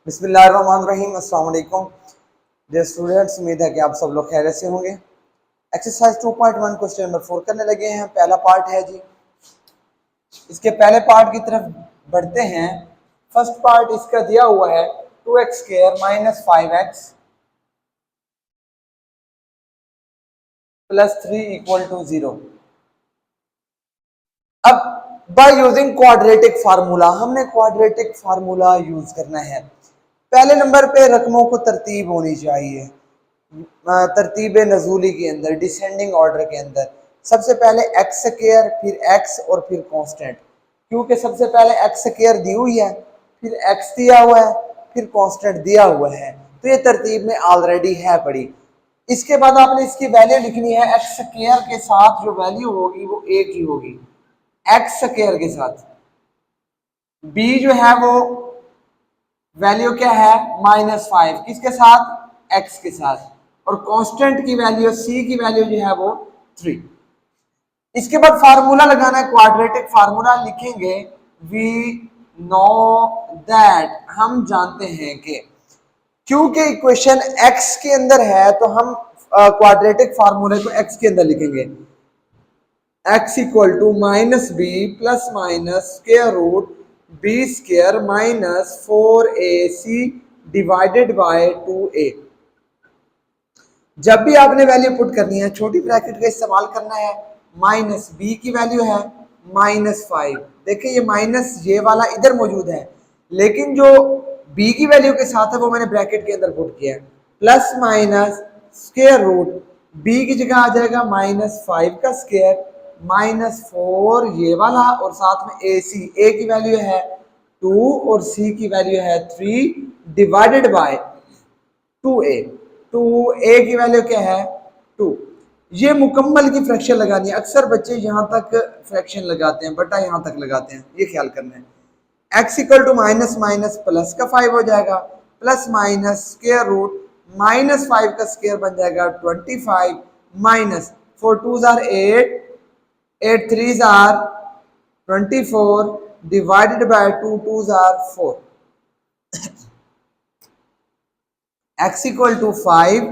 बिस्मिल्लाहिर्रहमानिर्रहीम। अस्सलाम वालेकुम डियर स्टूडेंट्स, उम्मीद है कि आप सब लोग खैरियत से होंगे। एक्सरसाइज 2.1 क्वेश्चन नंबर 4 करने लगे हैं। पहला पार्ट है जी। इसके पहले पार्ट की तरफ बढ़ते हैं। फर्स्ट पार्ट इसका दिया हुआ है 2x square minus 5x plus 3 equal to 0। अब बाय यूजिंग क्वाड्रेटिक फार्मूला, हमने क्वाड्रेटिक फार्मूला यूज करना है। पहले नंबर पे रकमों को तरतीब होनी चाहिए, तरतीब नजूली के अंदर, डिसेंडिंग ऑर्डर के अंदर। सबसे पहले एक्स स्क्वायर, फिर एक्स और फिर कांस्टेंट, क्योंकि सबसे पहले एक्स स्क्वायर दी हुई है, फिर एक्स दिया हुआ है, फिर कांस्टेंट दिया हुआ है, तो ये तरतीब में ऑलरेडी है पड़ी। इसके बाद आपने इसकी वैल्यू लिखनी है। एक्स स्क्वायर के साथ जो वैल्यू होगी वो एक ही होगी, एक्स स्क्वायर के साथ। बी जो है वो वैल्यू क्या है, -5, किसके साथ, एक्स के साथ। और कांस्टेंट की वैल्यू, सी की वैल्यू जो है वो 3। इसके बाद फार्मूला लगाना है, क्वाड्रेटिक फार्मूला लिखेंगे। वी नो दैट, हम जानते हैं कि, क्योंकि इक्वेशन एक्स के अंदर है तो हम क्वाड्रेटिक फार्मूले को एक्स के अंदर लिखेंगे। X equal to minus b plus minus square root b square minus 4ac divided by 2a। जब भी आपने वैल्यू पुट करनी है, छोटी ब्रैकेट का इस्तेमाल करना है। माइनस बी की वैल्यू है -5। देखिए ये माइनस ये वाला इधर मौजूद है, लेकिन जो बी की वैल्यू के साथ है वो मैंने ब्रैकेट के अंदर पुट किया है। Plus minus square root b की जगह आ जाएगा -5 का स्क्वायर -4 ये वाला, और साथ में ए सी, ए की वैल्यू है 2 और सी की वैल्यू है 3 डिवाइडेड बाय 2a। 2a की वैल्यू क्या है, 2। ये मुकम्मल की फ्रैक्शन लगानी है। अक्सर बच्चे यहां तक फ्रैक्शन लगाते हैं, बटा यहां तक लगाते हैं, ये ख्याल करना है। x equal to minus minus plus का 5 हो जाएगा, प्लस माइनस स्क्वायर रूट -5 का स्क्वायर बन जाएगा 25 minus 4 2 are 8 8 3 are 24 divided by 2 2 are 4। x equal to 5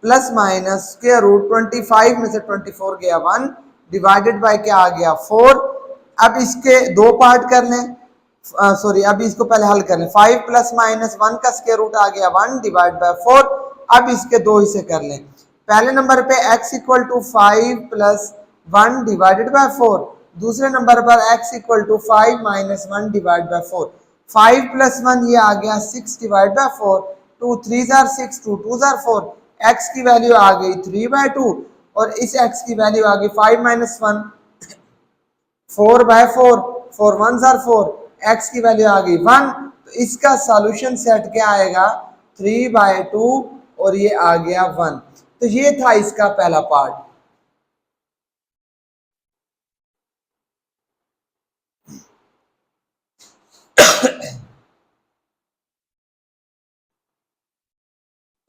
plus minus square root 25 में से 24 गया 1 डिवाइडेड बाय क्या आ गया 4। अब इसके दो पार्ट कर लें, सॉरी अभी इसको पहले हल कर लें। 5 प्लस माइनस 1 का स्क्वायर रूट आ गया 1 डिवाइड बाय 4। अब इसके दो हिस्से कर लें। पहले नंबर पे x equal to 5 plus 1 divided by 4, दूसरे नंबर पर x equal to 5 minus 1 divide by 4। 5 plus 1 ये आ गया 6 divide by 4, 2 3 are 6 2 2 are 4। x की वैल्यू आ गई 3/2 और इस x की वैल्यू आ गई 5 माइनस 1 4/4, 4 1 आर 4, x की वैल्यू आ गई 1। तो इसका सॉल्यूशन सेट क्या आएगा, 3/2 और ये आ गया 1। तो ये था इसका पहला पार्ट।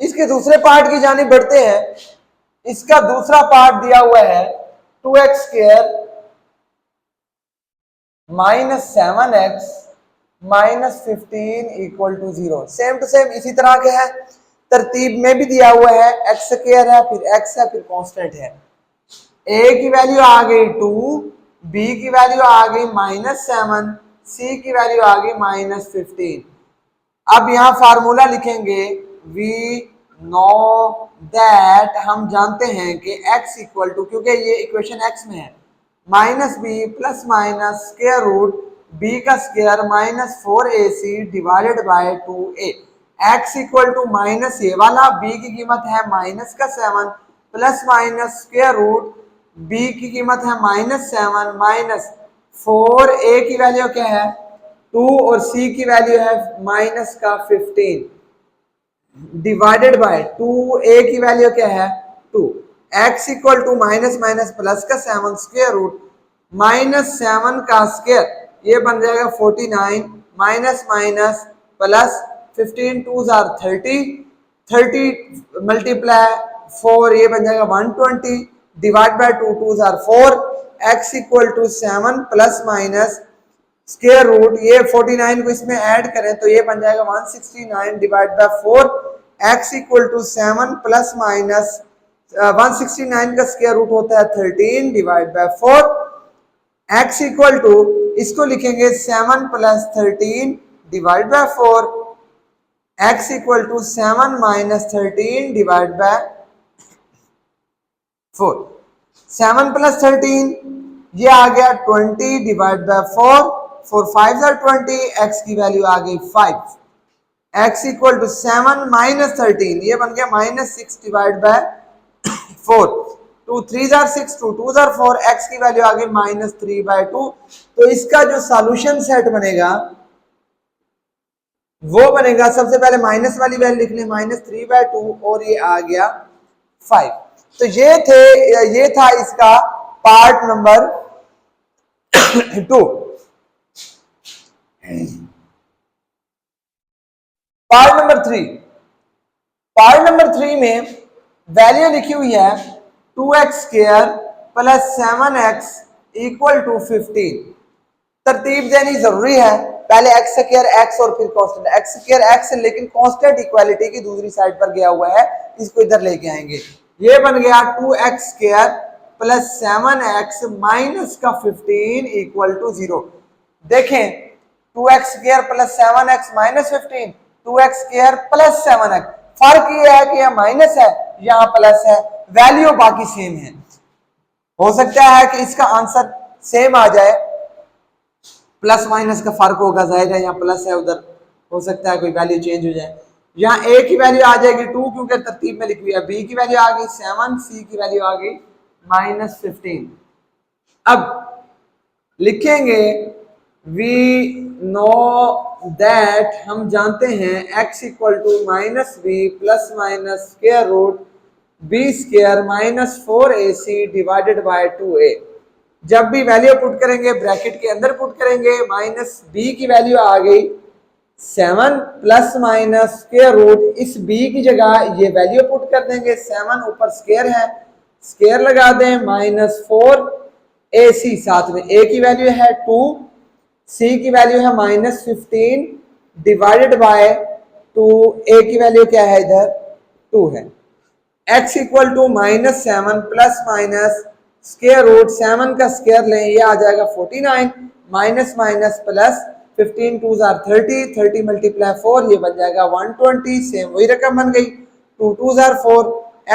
इसके दूसरे पार्ट की जानिब बढ़ते हैं। इसका दूसरा पार्ट दिया हुआ है 2x square -7x -15 equal to 0। Same to same इसी तरह के है, तरतीब में भी दिया हुआ है। एक्स स्क्वायर है, फिर एक्स है, फिर कांस्टेंट है। ए की वैल्यू आ गई 2, बी की वैल्यू आ गई -7, सी की वैल्यू आ गई -15। अब यहां फार्मूला लिखेंगे। वी नो दैट, हम जानते हैं कि x इक्वल टू, क्योंकि ये इक्वेशन x में है, -b plus minus square root b का square -4ac divided by 2a। x equal to minus ये वाला, b की कीमत है माइनस का 7 plus minus square root b की कीमत है -7 माइनस 4a की वैल्यू क्या है 2 और c की वैल्यू है माइनस का 15 डिवाइडेड बाय 2a की वैल्यू क्या है 2। x equal to minus minus plus का 7 स्क्वायर रूट -7 का स्क्वायर, ये बन जाएगा 49 minus minus plus 15 2 are 30 30 multiply 4, ये बन जाएगा 120 divide by 2 2 are 4। x equal to 7 plus minus square root, ये 49 को इसमें ऐड करें तो ये बन जाएगा 169 divide by 4, x equal to 7 plus minus 169 का स्क्वायर रूट होता है 13 divide by 4, x equal to इसको लिखेंगे 7 plus 13 divide by 4, x equal to 7 minus 13 divide by 4, 7 plus 13 ये आ गया 20 डिवाइड बाय 4, 4 5 आर 20, x की वैल्यू आ गई 5, x इक्वल टू 7 माइनस 13 ये बन गया minus 6 divide by 4, 2 3 are 6, 2 2 are 4, x की वैल्यू आ गई माइनस 3 बाय 2। तो इसका जो सॉल्यूशन सेट बनेगा वो बनेगा, सबसे पहले माइनस वाली वैल्यू लिख लें, माइनस 3 बाय 2 और ये आ गया 5। तो ये था इसका part number 2। Part number 3, part number 3 में वैल्यू लिखी हुई है 2x square plus 7x equal to 15। तरतीब देनी जरूरी है, पहले x स्क्वायर x और फिर कांस्टेंट x स्क्वायर x, लेकिन कांस्टेंट इक्वालिटी की दूसरी साइड पर गया हुआ है, इसको इधर लेके आएंगे। ये बन गया 2x square plus 7x minus का 15 इक्वल टू 0। देखें 2x square plus 7x minus 15, 2x square plus 7x, फर्क ये है कि यह माइनस है यहां प्लस है, वैल्यू बाकी सेम है। हो सकता है कि इसका आंसर सेम आ जाए, प्लस माइनस का फर्क होगा, जाहिर है यहाँ प्लस है, उधर हो सकता है कोई वैल्यू चेंज हो जाए। यहाँ a की वैल्यू आ जाएगी 2 क्योंकि तरतीब में लिखी हुई है, b की वैल्यू आ गई 7, c की वैल्यू आ गई माइनस 15। अब लिखेंगे वी नो दैट, हम जानते हैं x equal to minus b plus minus square root b square minus 4ac divided by 2a। जब भी वैल्यू पुट करेंगे ब्रैकेट के अंदर पुट करेंगे, माइनस बी की वैल्यू आ गई 7 प्लस माइनस स्क्वायर रूट, इस b की जगह ये वैल्यू पुट कर देंगे, 7 ऊपर स्क्वायर है, स्क्वायर लगा दें, माइनस 4ac, साथ में a की वैल्यू है 2, c की वैल्यू है माइनस 15 डिवाइडेड बाय 2, a की वैल्यू क्या है इधर 2 है। x equal to minus 7 plus minus square root 7 का स्क्वायर लें, ये आ जाएगा 49, minus minus plus 15 2 are 30, 30 multiply 4 ये बन जाएगा 120, सेम वही रकम बन गई, 2 2 are 4,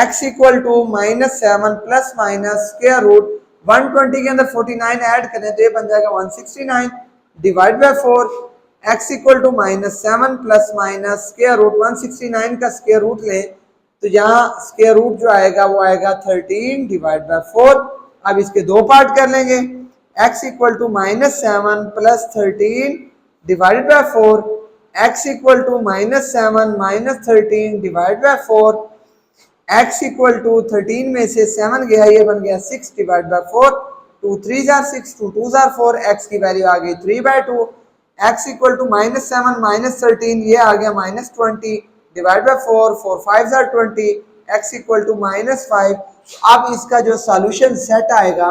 x equal to minus 7 plus minus square root 120 के अंदर 49 ऐड करें तो ये बन जाएगा 169 divide by 4, x equal to minus 7 plus minus square root 169 का स्क्वायर रूट लें तो यहाँ स्क्वायर रूट जो आएगा वो आएगा 13 डिवाइड बाय 4। अब इसके दो पार्ट कर लेंगे, x equal to minus 7 plus 13 divide by 4, x equal to minus 7 minus 13 divide by 4, x equal to 13 में से 7 गया, ये बन गया 6 divide by 4, 2 3 are 6, 2 2 are 4, x की वैल्यू आ गई 3 by 2, x equal to minus 7 minus 13 ये आ गया minus 20 divide by 4, 4 5 are 20, x equal to minus 5। अब इसका जो सॉल्यूशन सेट आएगा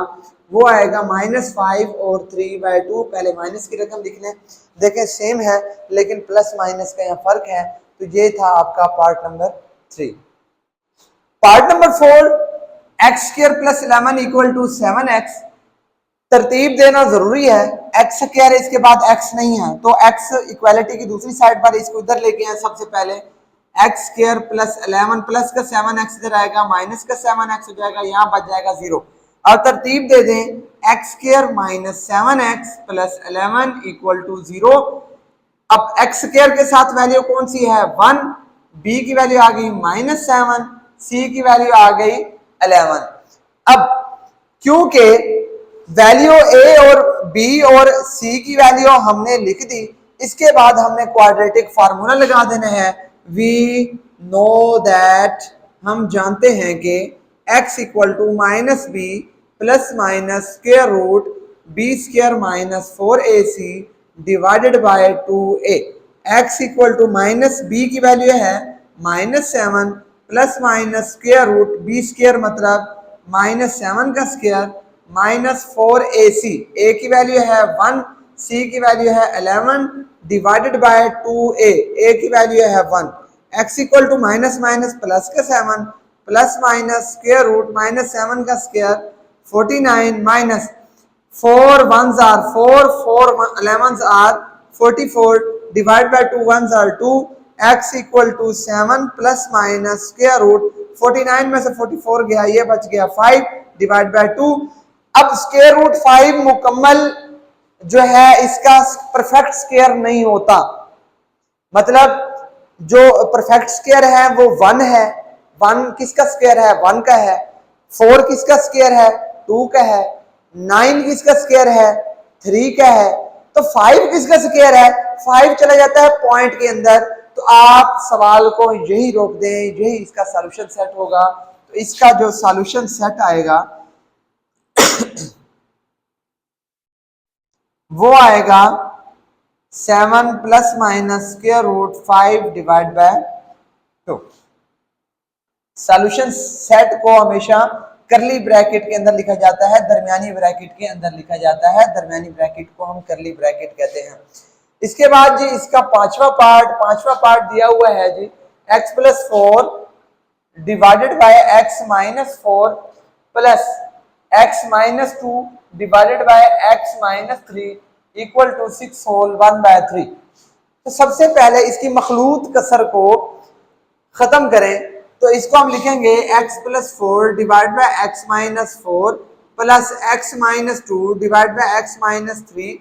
वो आएगा माइनस 5 और 3 बाय 2। पहले माइनस की रकम लिख लें, देखें सेम है लेकिन प्लस माइनस का यहाँ फर्क है। तो ये था आपका part number 3। Part number 4, x square plus 11 equal to 7x। तरतीब देना जरूरी है, एक्स स्क्वायर है इसके बाद एक्स नहीं है तो एक्स इक्वालिटी की दूसरी साइड पर इसको इधर लेके आए। सबसे पहले एक्स स्क्वायर प्लस 11 प्लस का 7x इधर आएगा, माइनस का 7x हो जाएगा, यहाँ बच जाएगा 0। अब तरतीब दे दें x square minus 7x plus 11 equal to 0। अब एक्स स्क्वायर के साथ वैल्यू कौन सी है 1, b की वैल्यू आ गई माइनस 7, c की वैल्यू आ गई 11। अब क्योंकि वैल्यू a और b और c की वैल्यू हमने लिख दी, इसके बाद हमने क्वाड्रेटिक फार्मूला लगा देना है। वी नो दैट, हम जानते हैं कि x equal to minus b plus minus square root b square minus 4ac divided by 2a। x equal to minus b की वैल्यू है minus 7 plus minus square root b square मतलब minus 7 का square minus 4ac, a की value है 1, c की value है 11 divided by 2a, a की value है 1, x equal to minus minus plus का 7 plus minus square root minus 7 का square 49 minus 4 ones are 4, 4 11s are 44 divided by 2 ones are 2, x equal to 7 plus minus square root 49 में से 44 गया, ये बच गया 5 डिवाइड बाय 2। अब स्क्वायर रूट 5 मुकम्मल जो है इसका परफेक्ट स्क्वायर नहीं होता, मतलब जो परफेक्ट स्क्वायर है वो 1 है, 1 किसका स्क्वायर है 1 का है, 4 किसका स्क्वायर है 2 का है, 9 किसका स्क्वायर है 3 का है, तो 5 किसका स्क्वायर है 5 चला जाता है पॉइंट के अंदर। तो आप सवाल को यही रोक दें, यही इसका सॉल्यूशन सेट होगा। तो इसका जो सॉल्यूशन सेट आएगा वो आएगा 7 plus minus square root 5 divide by 2। Solution set को हमेशा करली ब्रैकेट के अंदर लिखा जाता है, दरमियानी ब्रैकेट के अंदर लिखा जाता है, दरमियानी ब्रैकेट को हम करली ब्रैकेट कहते हैं। इसके बाद जी इसका पांचवा पार्ट दिया हुआ है जी x plus 4 divided by x minus 4 plus x minus 2 divided by x minus 3 equal to 6 whole 1/3। तो सबसे पहले इसकी मखलूत कसर को खत्म करें, तो इसको हम लिखेंगे x plus 4 divide by x minus 4 plus x minus 2 divide by x minus 3।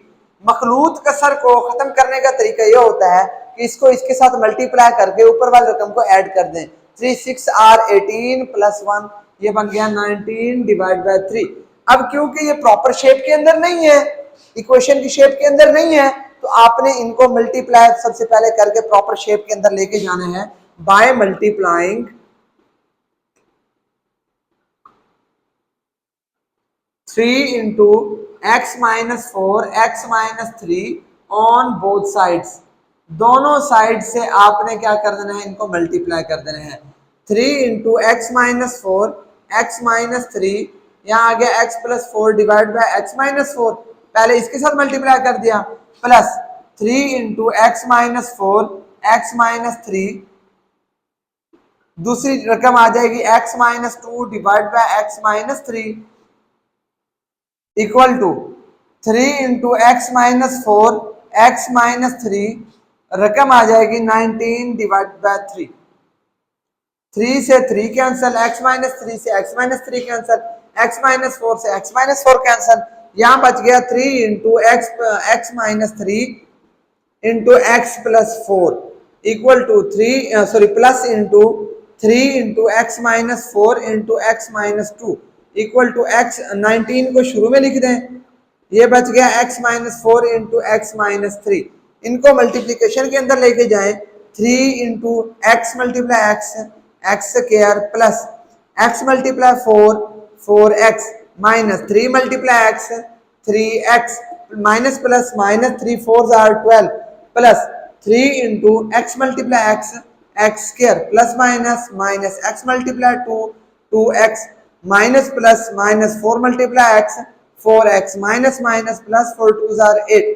मखलूत कसर को खत्म करने का तरीका यह होता है कि इसको इसके साथ मल्टीप्लाई करके ऊपर वाली रकम को ऐड कर दें। 3 6 are 18 प्लस 1, ये बन गया 19 डिवाइड बाय 3। अब क्योंकि ये प्रॉपर शेप के अंदर नहीं है, इक्वेशन की शेप के अंदर नहीं है, तो आपने इनको मल्टीप्लाई सबसे पहले करके प्रॉपर शेप के अंदर लेके जाना है by multiplying 3 into x minus 4 x minus 3 on both sides। दोनों साइड से आपने क्या कर देना है, इनको मल्टीप्लाई कर देना है। 3 into x minus 4 x minus 3, यहाँ आ गया x plus 4 divide by x minus 4, पहले इसके साथ मल्टीप्लाई कर दिया, plus 3 into x minus 4 x minus 3, दूसरी रकम आ जाएगी x minus 2 divide by x minus 3 equal to 3 into x minus 4 x minus 3, रकम आ जाएगी 19 डिवाइड बाय 3। 3 से 3 कैंसिल, x माइनस 3 से x minus 3 cancel, x minus 4 से x माइनस 4 कैंसिल, यहाँ बच गया 3 into x minus 3 into x plus 4 equal to 3 plus into 3 into x minus 4 into x minus 2 equal to x. 19 को शुरू में लिख दें, ये बच गया x minus 4 into x minus 3। इनको मल्टीप्लीकेशन के अंदर लेके जाएं, 3 into x multiply x square plus x multiply 4x minus 3 multiply x 3x minus plus minus 3 4 are 12 plus 3 into x multiply x square plus minus minus x multiply 2x minus plus minus 4 multiply x 4x minus minus plus 4 2 are 8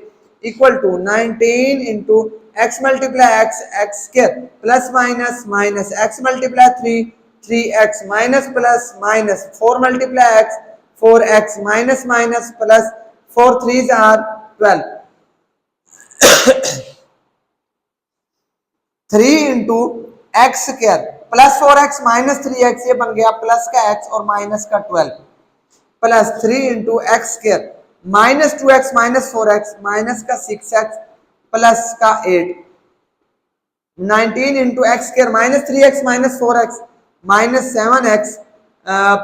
equal to 19 into x multiply x square plus minus minus x multiply 3x minus plus minus 4 multiply x 4x minus minus plus 4 3 are 12 3 into x square plus 4x minus 3x, ये बन गया plus का x और minus का 12 plus 3 into x square minus 2x minus 4x minus का 6x plus का 8, 19 into x square minus 3x minus 4x minus 7x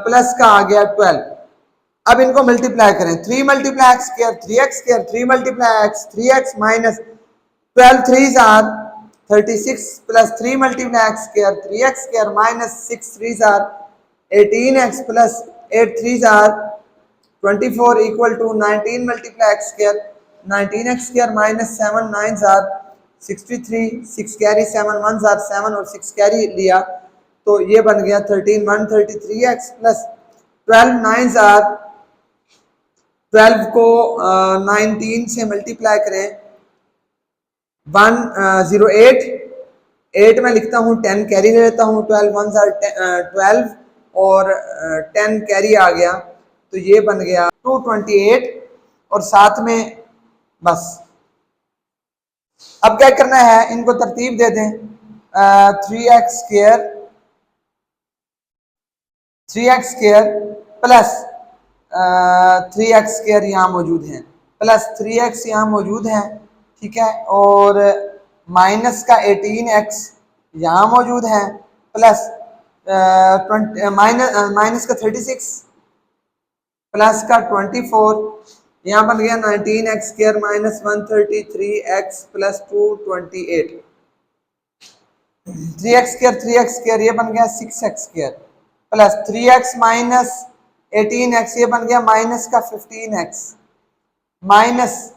plus का आ गया 12। अब इनको मल्टीप्लाई करें, 3 multiply x square 3x square 3 multiply x 3x minus 12 3 are 36 plus 3 multiply x square 3x square minus 6 3 are 18x plus 8 3 are 24 equal to 19 multiply x square 19x square minus 7 9 are 63 6 carry 7 1 are 7 और 6 carry लिया, तो ये बन गया 13 133x plus 12 9 are 12 को 19 से multiply करें 108 8 में लिखता हूँ, 10 कैरी ले लेता हूँ, 12 1 12 और 10 कैरी आ गया तो ये बन गया 228 और साथ में बस। अब क्या करना है, इनको तरतीब दे दें। 3x square plus 3x square यहाँ मौजूद है, प्लस 3x यहाँ मौजूद है, ठीक है, और माइनस का 18x यहाँ मौजूद है, प्लस माइनस का 36 प्लस का 24, यहाँ बन गया 19x square minus 133x plus 228। 3x square ये बन गया 6x square plus 3x minus 18x ये बन गया माइनस का 15x माइनस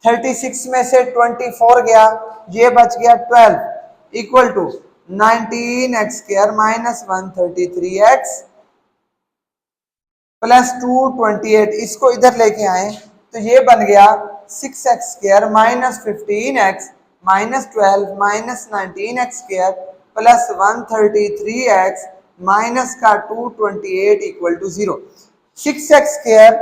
36 में से 24 गया, ये बच गया 12 equal to 19x square minus 133x plus 228। इसको इधर लेके आए तो ये बन गया 6x square minus 15x minus 12 minus 19x square plus 133x minus का 228 इक्वल टू 0। 6x स्क्वायर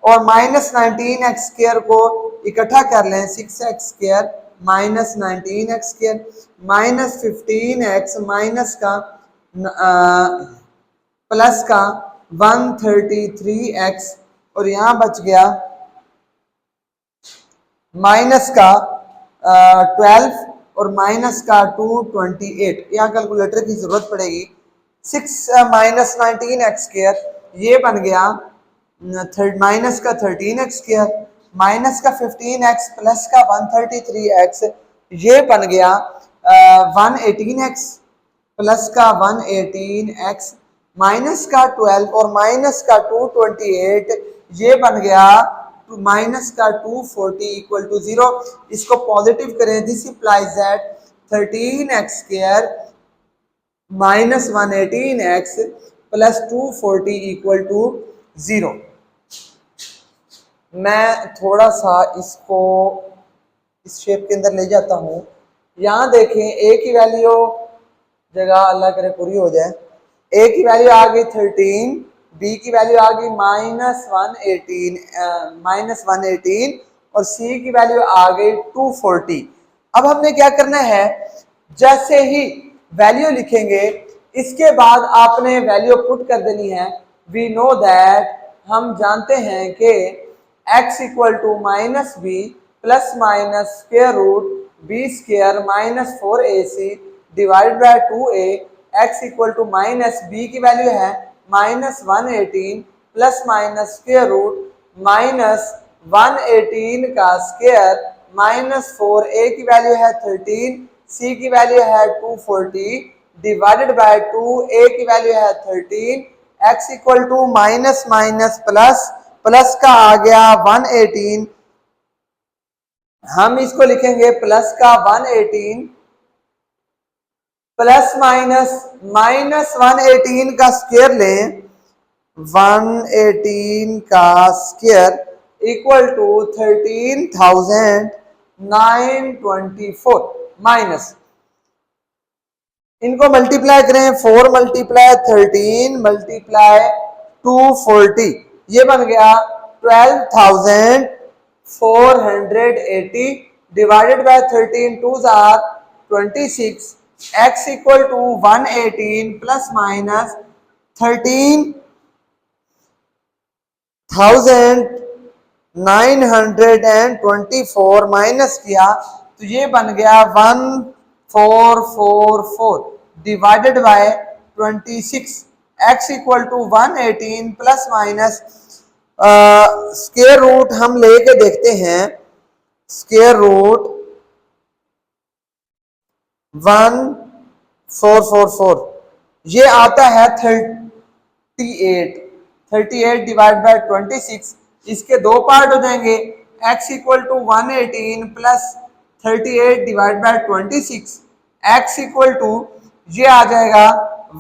और माइनस 19x स्क्वायर को इकट्ठा कर लें, 6x square minus 19x square minus 15x minus का प्लस का 133x और यहाँ बच गया माइनस का 12 और माइनस का 228। यहाँ कैलकुलेटर की जरूरत पड़ेगी। 6 माइनस 19x स्क्वायर ये बन गया माइनस का 13x स्क्वायर माइनस का 15x प्लस का 133x ये बन गया 118x प्लस का 118x माइनस का 12 और माइनस का 228 ये बन गया माइनस का 240 इक्वल टू 0। इसको पॉजिटिव करें, this implies that 13x square minus 118x plus 240 equal to 0। मैं थोड़ा सा इसको इस शेप के अंदर ले जाता हूँ। यहाँ देखें a की वैल्यू जगह अल्लाह करे पूरी हो जाए, a की वैल्यू आ गई 13, b की वैल्यू आ गई माइनस 118 और c की वैल्यू आ गई 240। अब हमने क्या करना है, जैसे ही वैल्यू लिखेंगे इसके बाद आपने वैल्यू पुट कर देनी है। वी नो दैट, हम जानते हैं कि x equal to minus b plus minus square root b square minus 4ac divide by 2a। x equal to minus b की वैल्यू है minus 118 plus minus square root minus 118 का square minus 4a की value है 13, c की value है 240 divided by 2a की value है 13। x equal to minus minus plus, plus का आ गया 118, हम इसको लिखेंगे प्लस का 118 प्लस माइनस माइनस 118 का स्क्वायर लें, 118 का स्क्वायर इक्वल टू 13,924 माइनस, इनको मल्टीप्लाई करें, 4 मल्टीप्लाई 13 मल्टीप्लाई 240 ये बन गया 12,480 divided by 13 2s are 26। x equal to 118 plus minus 13,924 minus किया तो ये बन गया 1444 divided by 26। x equal to 118 plus minus square root हम लेके देखते हैं, स्क्वायर रूट 1444 ये आता है 38 डिवाइड बाय 26। इसके दो पार्ट हो जाएंगे, x equal to 118 plus 38 divide by 26, x equal to ये आ जाएगा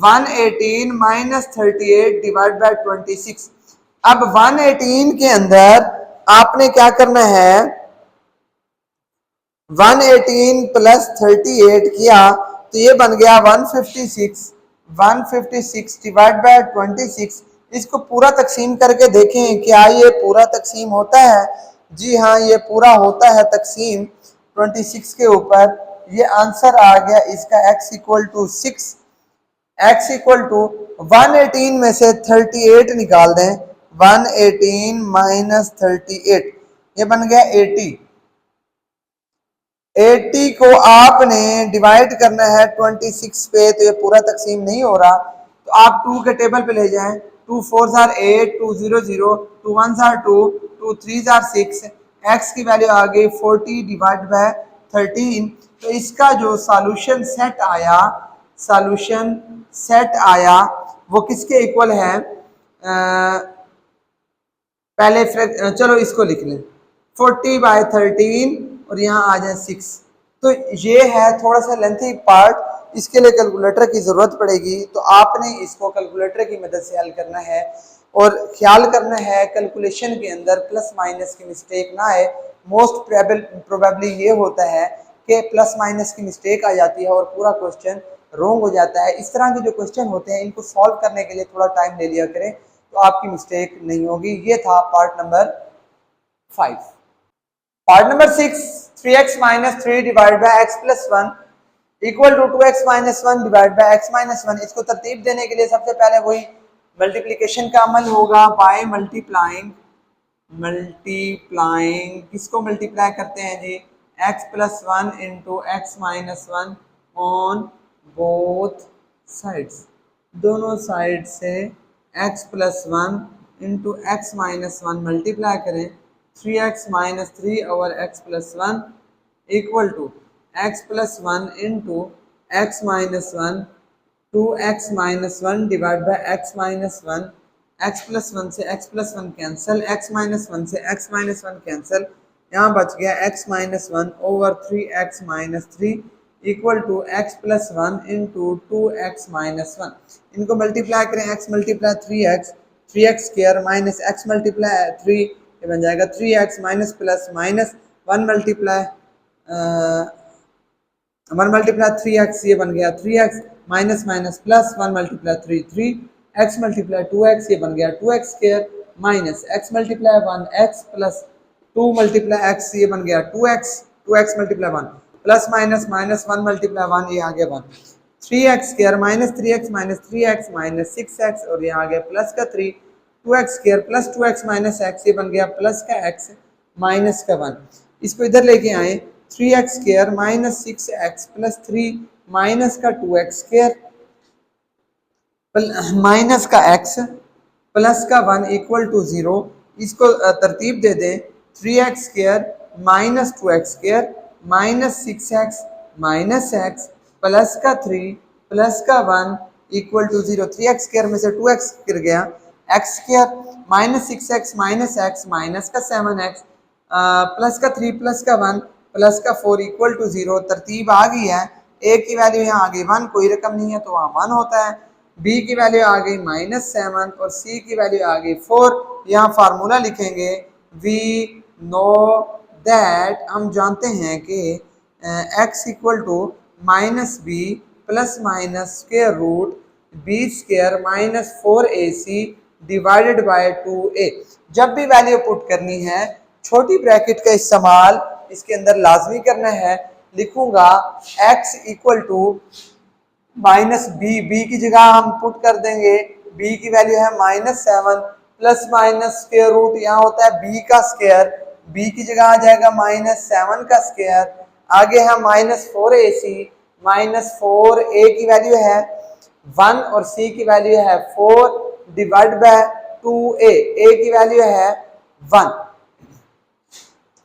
118 माइनस 38 डिवाइड बाय 26। अब 118 के अंदर आपने क्या करना है, 118 प्लस 38 किया तो ये बन गया 156। 156 डिवाइड बाय 26, इसको पूरा तकसीम करके देखें क्या ये पूरा तकसीम होता है। जी हाँ, ये पूरा होता है तकसीम 26 के ऊपर। ये आंसर आ गया इसका x equal to 6। x equal to 118 में से 38 निकाल दें, 118 माइनस 38 ये बन गया 80। 80 को आपने डिवाइड करना है 26 पे, तो ये पूरा तकसीम नहीं हो रहा, तो आप 2 के टेबल पे ले जाएं। 2 4 आर 8, 2 0 0, 2 1 आर 2, 2 3 आर 6, x की वैल्यू आ गई 40 डिवाइड बाय 13। तो इसका जो सॉल्यूशन सेट आया, सॉल्यूशन सेट आया वो किसके इक्वल है, पहले चलो इसको लिख लें 40/13 और यहाँ आ जाए 6। तो ये है थोड़ा सा लेंथी पार्ट, इसके लिए कैलकुलेटर की ज़रूरत पड़ेगी, तो आपने इसको कैलकुलेटर की मदद से हल करना है और ख्याल करना है कैलकुलेशन के अंदर प्लस माइनस की मिस्टेक ना आए। मोस्ट प्रोबेबली ये होता है कि प्लस माइनस की मिस्टेक आ जाती है और पूरा क्वेश्चन रॉन्ग हो जाता है। इस तरह के जो क्वेश्चन होते हैं इनको सॉल्व करने के लिए थोड़ा टाइम ले लिया करें, तो आपकी मिस्टेक नहीं होगी। ये था part number 5। Part number 6, 3x minus 3 divide by x plus 1 equal to 2x minus 1 divide by x minus 1। इसको तरतीब देने के लिए सबसे पहले वही मल्टीप्लिकेशन का अमल होगा बाय मल्टीप्लाइंग। मल्टीप्लाइंग किसको मल्टीप्लाई करते हैं जी, x plus 1 into x minus 1 on both sides. दोनों साइड से x plus 1 into x minus 1 multiply करें। 3x minus 3 over x plus 1 equal to x plus 1 into x minus 1 2x minus 1 divide by x minus 1। x plus 1 से x plus 1 cancel, x minus 1 से x minus 1 cancel, यहाँ बच गया x minus 1 over 3x minus 3 equal to x plus 1 into 2x minus 1। इनको multiply करें, x multiply 3x, 3x square minus x multiply 3, ये बन जाएगा 3x minus plus minus 1 multiply 1 multiply 3x, ये बन गया 3x minus minus plus 1 multiply 3 3x multiply 2x, ये बन गया 2x square minus x multiply 1x plus 2 multiply x, ये बन गया 2x, 2x multiply 1 plus minus minus 1 multiply 1, ये आ गया 1। 3x square minus 3x minus 3x minus 6x और ये आ गया प्लस का 3, 2x square plus 2x minus x, ये बन गया प्लस का x माइनस का 1। इसको इधर लेके आए, 3x square minus 6x plus 3 minus का 2x स्क्वायर माइनस का x प्लस का 1 इक्वल टू 0। इसको तरतीब दे दें, 3x square minus 2x square minus 6x minus x plus का 3 प्लस का 1 इक्वल टू 0। 3x स्क्वायर में से 2x गिर गया, x square minus 6x minus x minus का 7x प्लस का 3 प्लस का 1 प्लस का 4 इक्वल टू 0। तरतीब आ गई है, a की वैल्यू यहाँ आ गई 1, कोई रकम नहीं है तो वहाँ 1 होता है। b की वैल्यू आ गई -7 और c की वैल्यू आ गई 4। यहाँ फार्मूला लिखेंगे, वी नो दैट, हम जानते हैं कि x equal to minus b plus minus square root b square minus 4ac divided by 2a। जब भी वैल्यू पुट करनी है छोटी ब्रैकेट का इस्तेमाल इसके अंदर लाजमी करना है। लिखूंगा x equal to minus b, b की जगह हम पुट कर देंगे, b की वैल्यू है -7 प्लस माइनस स्क्वायर रूट, यहाँ होता है b का स्क्वायर, b की जगह आ जाएगा -7 का स्क्वायर, आगे है -4ac, -4a की वैल्यू है 1 और c की वैल्यू है 4 डिवाइड बाय 2a, a की वैल्यू है 1।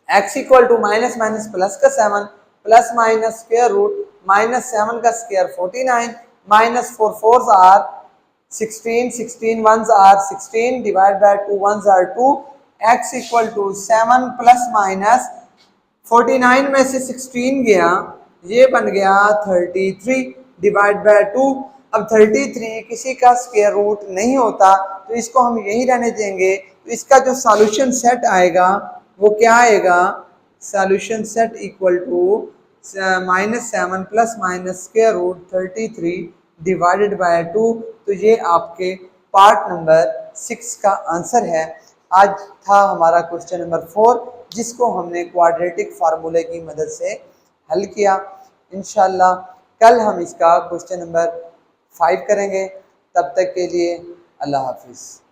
x equal to minus minus plus का 7 प्लस माइनस स्क्वायर रूट -7 का square 49 minus 4 4s are 16, 16 1s are 16 divide by 2 1s are 2। x equal to 7 plus minus 49 में से 16 गया, ये बन गया 33 डिवाइड बाय 2। अब 33 किसी का स्क्वायर रूट नहीं होता तो इसको हम यही रहने देंगे तो इसका जो सॉल्यूशन सेट आएगा वो क्या आएगा, solution set equal to -7 plus minus square root 33 divided by 2। तो ये आपके पार्ट नंबर 6 का आंसर है। आज था हमारा क्वेश्चन नंबर 4, जिसको हमने क्वाड्रेटिक फार्मूले की मदद से हल किया। इंशाल्लाह कल हम इसका क्वेश्चन नंबर 5 करेंगे। तब तक के लिए अल्लाह हाफिज़।